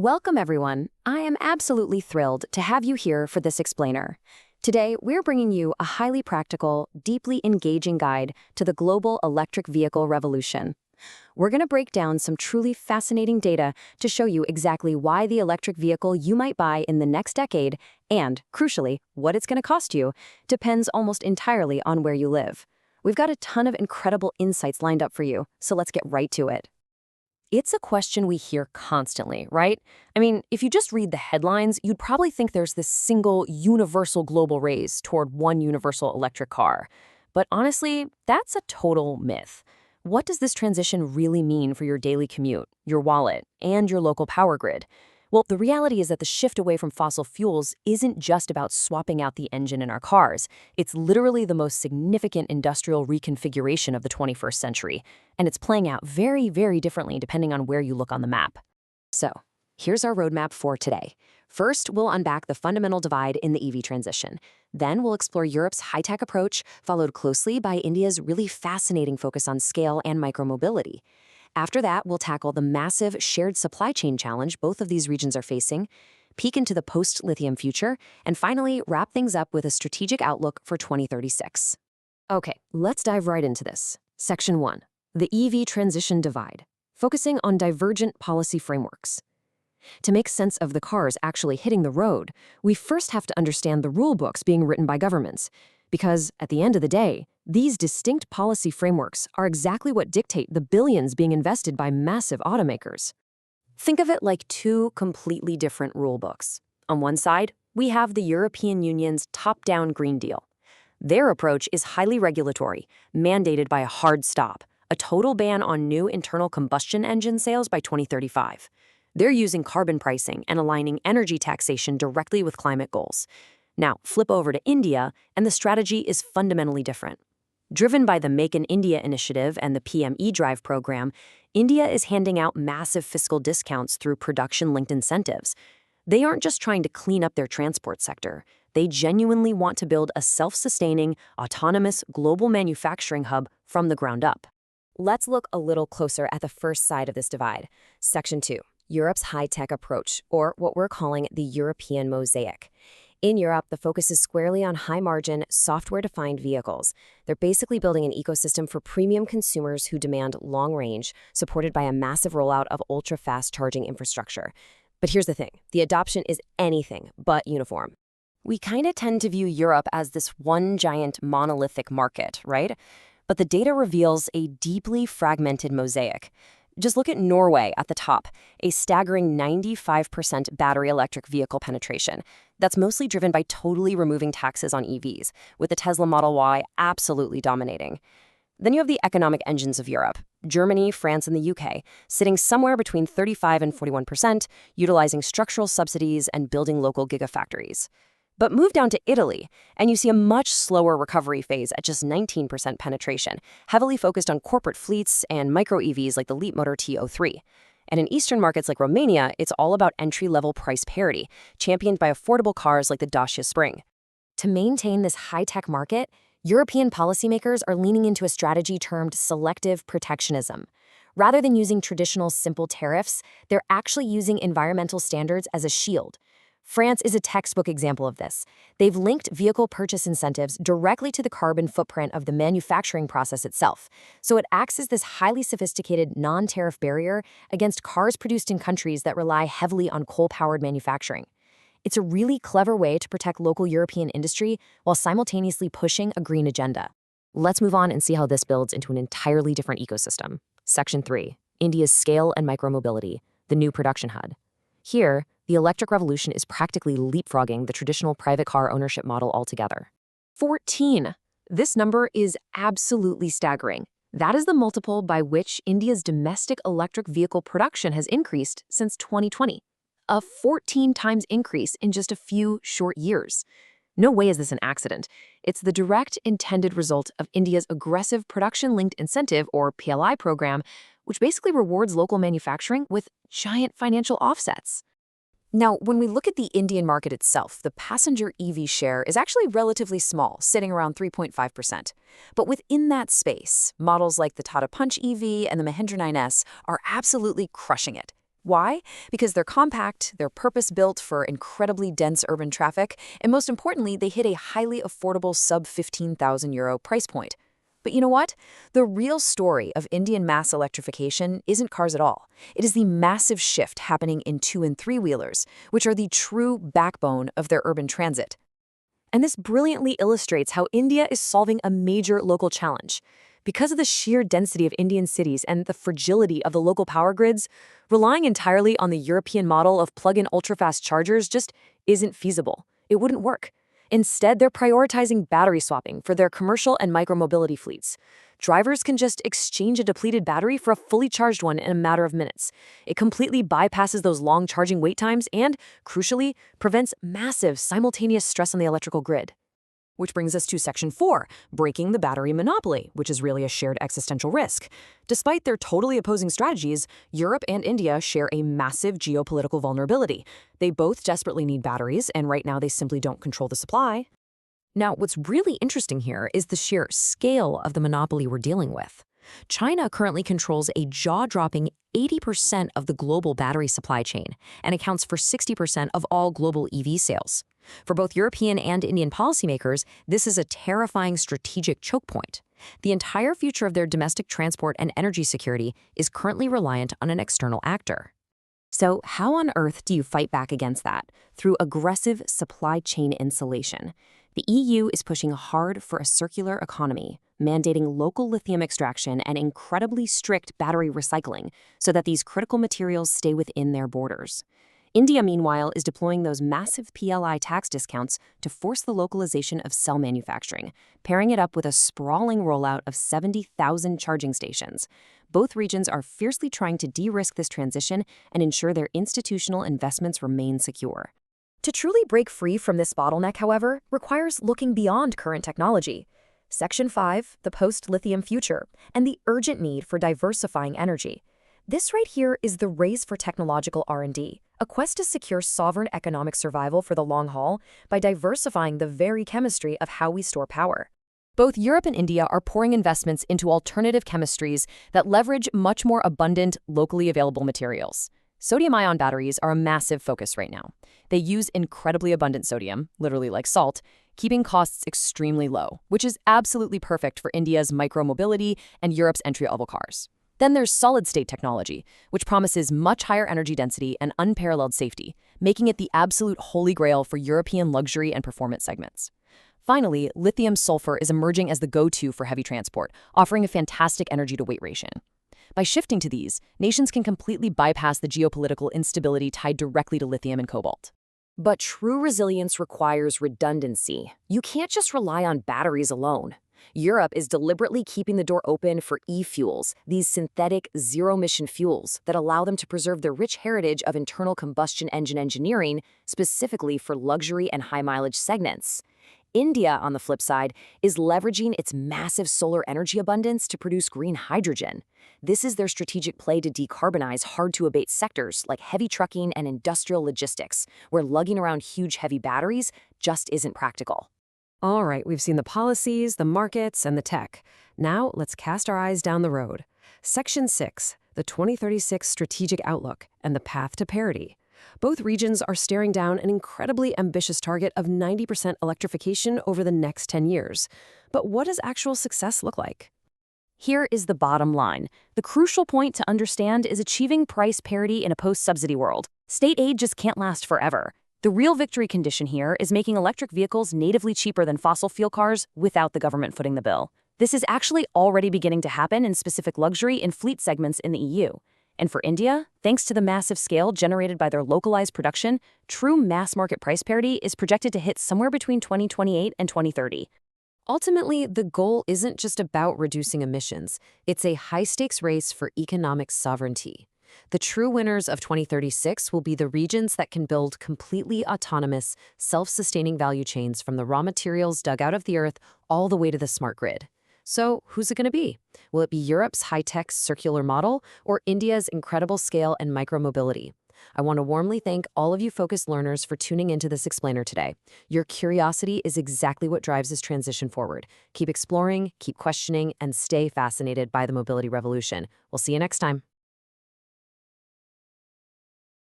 Welcome, everyone. I am absolutely thrilled to have you here for this explainer. Today, we're bringing you a highly practical, deeply engaging guide to the global electric vehicle revolution. We're going to break down some truly fascinating data to show you exactly why the electric vehicle you might buy in the next decade, and, crucially, what it's going to cost you, depends almost entirely on where you live. We've got a ton of incredible insights lined up for you, so let's get right to it. It's a question we hear constantly, right? I mean, if you just read the headlines, you'd probably think there's this single universal global race toward one universal electric car. But honestly, that's a total myth. What does this transition really mean for your daily commute, your wallet, and your local power grid? Well, the reality is that the shift away from fossil fuels isn't just about swapping out the engine in our cars. It's literally the most significant industrial reconfiguration of the 21st century, and it's playing out very, very differently depending on where you look on the map. So, here's our roadmap for today. First, we'll unpack the fundamental divide in the EV transition. Then we'll explore Europe's high-tech approach, followed closely by India's really fascinating focus on scale and micromobility. After that, we'll tackle the massive shared supply chain challenge both of these regions are facing, peek into the post-lithium future, and finally wrap things up with a strategic outlook for 2036. Okay, let's dive right into this. Section 1. The EV transition divide, focusing on divergent policy frameworks. To make sense of the cars actually hitting the road, we first have to understand the rule books being written by governments. Because, at the end of the day, these distinct policy frameworks are exactly what dictate the billions being invested by massive automakers. Think of it like two completely different rule books. On one side, we have the European Union's top-down Green Deal. Their approach is highly regulatory, mandated by a hard stop, a total ban on new internal combustion engine sales by 2035. They're using carbon pricing and aligning energy taxation directly with climate goals. Now, flip over to India, and the strategy is fundamentally different. Driven by the Make in India initiative and the PM eDrive program, India is handing out massive fiscal discounts through production-linked incentives. They aren't just trying to clean up their transport sector. They genuinely want to build a self-sustaining, autonomous global manufacturing hub from the ground up. Let's look a little closer at the first side of this divide. Section 2, Europe's high-tech approach, or what we're calling the European mosaic. In Europe, the focus is squarely on high-margin, software-defined vehicles. They're basically building an ecosystem for premium consumers who demand long range, supported by a massive rollout of ultra-fast charging infrastructure. But here's the thing, the adoption is anything but uniform. We kind of tend to view Europe as this one giant monolithic market, right? But the data reveals a deeply fragmented mosaic. Just look at Norway at the top, a staggering 95% battery electric vehicle penetration. That's mostly driven by totally removing taxes on EVs, with the Tesla Model Y absolutely dominating. Then you have the economic engines of Europe, Germany, France, and the UK, sitting somewhere between 35 and 41%, utilizing structural subsidies and building local gigafactories. But move down to Italy, and you see a much slower recovery phase at just 19% penetration, heavily focused on corporate fleets and micro-EVs like the Leapmotor T03. And in Eastern markets like Romania, it's all about entry-level price parity, championed by affordable cars like the Dacia Spring. To maintain this high-tech market, European policymakers are leaning into a strategy termed selective protectionism. Rather than using traditional simple tariffs, they're actually using environmental standards as a shield. France is a textbook example of this. They've linked vehicle purchase incentives directly to the carbon footprint of the manufacturing process itself, so it acts as this highly sophisticated non-tariff barrier against cars produced in countries that rely heavily on coal-powered manufacturing. It's a really clever way to protect local European industry while simultaneously pushing a green agenda. Let's move on and see how this builds into an entirely different ecosystem. Section 3, India's scale and micromobility, the new production hub. Here, the electric revolution is practically leapfrogging the traditional private car ownership model altogether. 14. This number is absolutely staggering. That is the multiple by which India's domestic electric vehicle production has increased since 2020. A 14 times increase in just a few short years. No way is this an accident. It's the direct intended result of India's aggressive production-linked incentive, or PLI program, which basically rewards local manufacturing with giant financial offsets. Now, when we look at the Indian market itself, the passenger EV share is actually relatively small, sitting around 3.5%. But within that space, models like the Tata Punch EV and the Mahindra 9S are absolutely crushing it. Why? Because they're compact, they're purpose-built for incredibly dense urban traffic, and most importantly, they hit a highly affordable sub €15,000 price point. But you know what? The real story of Indian mass electrification isn't cars at all. It is the massive shift happening in two- and three-wheelers, which are the true backbone of their urban transit. And this brilliantly illustrates how India is solving a major local challenge. Because of the sheer density of Indian cities and the fragility of the local power grids, relying entirely on the European model of plug-in ultra-fast chargers just isn't feasible. It wouldn't work. Instead, they're prioritizing battery swapping for their commercial and micromobility fleets. Drivers can just exchange a depleted battery for a fully charged one in a matter of minutes. It completely bypasses those long charging wait times and, crucially, prevents massive simultaneous stress on the electrical grid. Which brings us to Section 4, breaking the battery monopoly, which is really a shared existential risk. Despite their totally opposing strategies, Europe and India share a massive geopolitical vulnerability. They both desperately need batteries, and right now they simply don't control the supply. Now, what's really interesting here is the sheer scale of the monopoly we're dealing with. China currently controls a jaw-dropping 80% of the global battery supply chain and accounts for 60% of all global EV sales. For both European and Indian policymakers, this is a terrifying strategic choke point. The entire future of their domestic transport and energy security is currently reliant on an external actor. So how on earth do you fight back against that? Through aggressive supply chain insulation. The EU is pushing hard for a circular economy, mandating local lithium extraction and incredibly strict battery recycling so that these critical materials stay within their borders. India, meanwhile, is deploying those massive PLI tax discounts to force the localization of cell manufacturing, pairing it up with a sprawling rollout of 70,000 charging stations. Both regions are fiercely trying to de-risk this transition and ensure their institutional investments remain secure. To truly break free from this bottleneck, however, requires looking beyond current technology. Section 5, the post-lithium future, and the urgent need for diversifying energy. This right here is the race for technological R&D, a quest to secure sovereign economic survival for the long haul by diversifying the very chemistry of how we store power. Both Europe and India are pouring investments into alternative chemistries that leverage much more abundant, locally available materials. Sodium-ion batteries are a massive focus right now. They use incredibly abundant sodium, literally like salt, keeping costs extremely low, which is absolutely perfect for India's micromobility and Europe's entry-level cars. Then there's solid-state technology, which promises much higher energy density and unparalleled safety, making it the absolute holy grail for European luxury and performance segments. Finally, lithium-sulfur is emerging as the go-to for heavy transport, offering a fantastic energy-to-weight ratio. By shifting to these, nations can completely bypass the geopolitical instability tied directly to lithium and cobalt. But true resilience requires redundancy. You can't just rely on batteries alone. Europe is deliberately keeping the door open for e-fuels, these synthetic zero-emission fuels that allow them to preserve their rich heritage of internal combustion engine engineering, specifically for luxury and high-mileage segments. India, on the flip side, is leveraging its massive solar energy abundance to produce green hydrogen. This is their strategic play to decarbonize hard-to-abate sectors like heavy trucking and industrial logistics, where lugging around huge heavy batteries just isn't practical. All right, we've seen the policies, the markets, and the tech. Now, let's cast our eyes down the road. Section 6, the 2036 Strategic Outlook and the Path to Parity. Both regions are staring down an incredibly ambitious target of 90% electrification over the next 10 years. But what does actual success look like? Here is the bottom line. The crucial point to understand is achieving price parity in a post-subsidy world. State aid just can't last forever. The real victory condition here is making electric vehicles natively cheaper than fossil fuel cars without the government footing the bill. This is actually already beginning to happen in specific luxury and fleet segments in the EU. And for India, thanks to the massive scale generated by their localized production, true mass market price parity is projected to hit somewhere between 2028 and 2030. Ultimately, the goal isn't just about reducing emissions. It's a high-stakes race for economic sovereignty. The true winners of 2036 will be the regions that can build completely autonomous, self-sustaining value chains from the raw materials dug out of the earth all the way to the smart grid. So, who's it going to be? Will it be Europe's high-tech circular model or India's incredible scale and micromobility? I want to warmly thank all of you focused learners for tuning into this explainer today. Your curiosity is exactly what drives this transition forward. Keep exploring, keep questioning, and stay fascinated by the mobility revolution. We'll see you next time.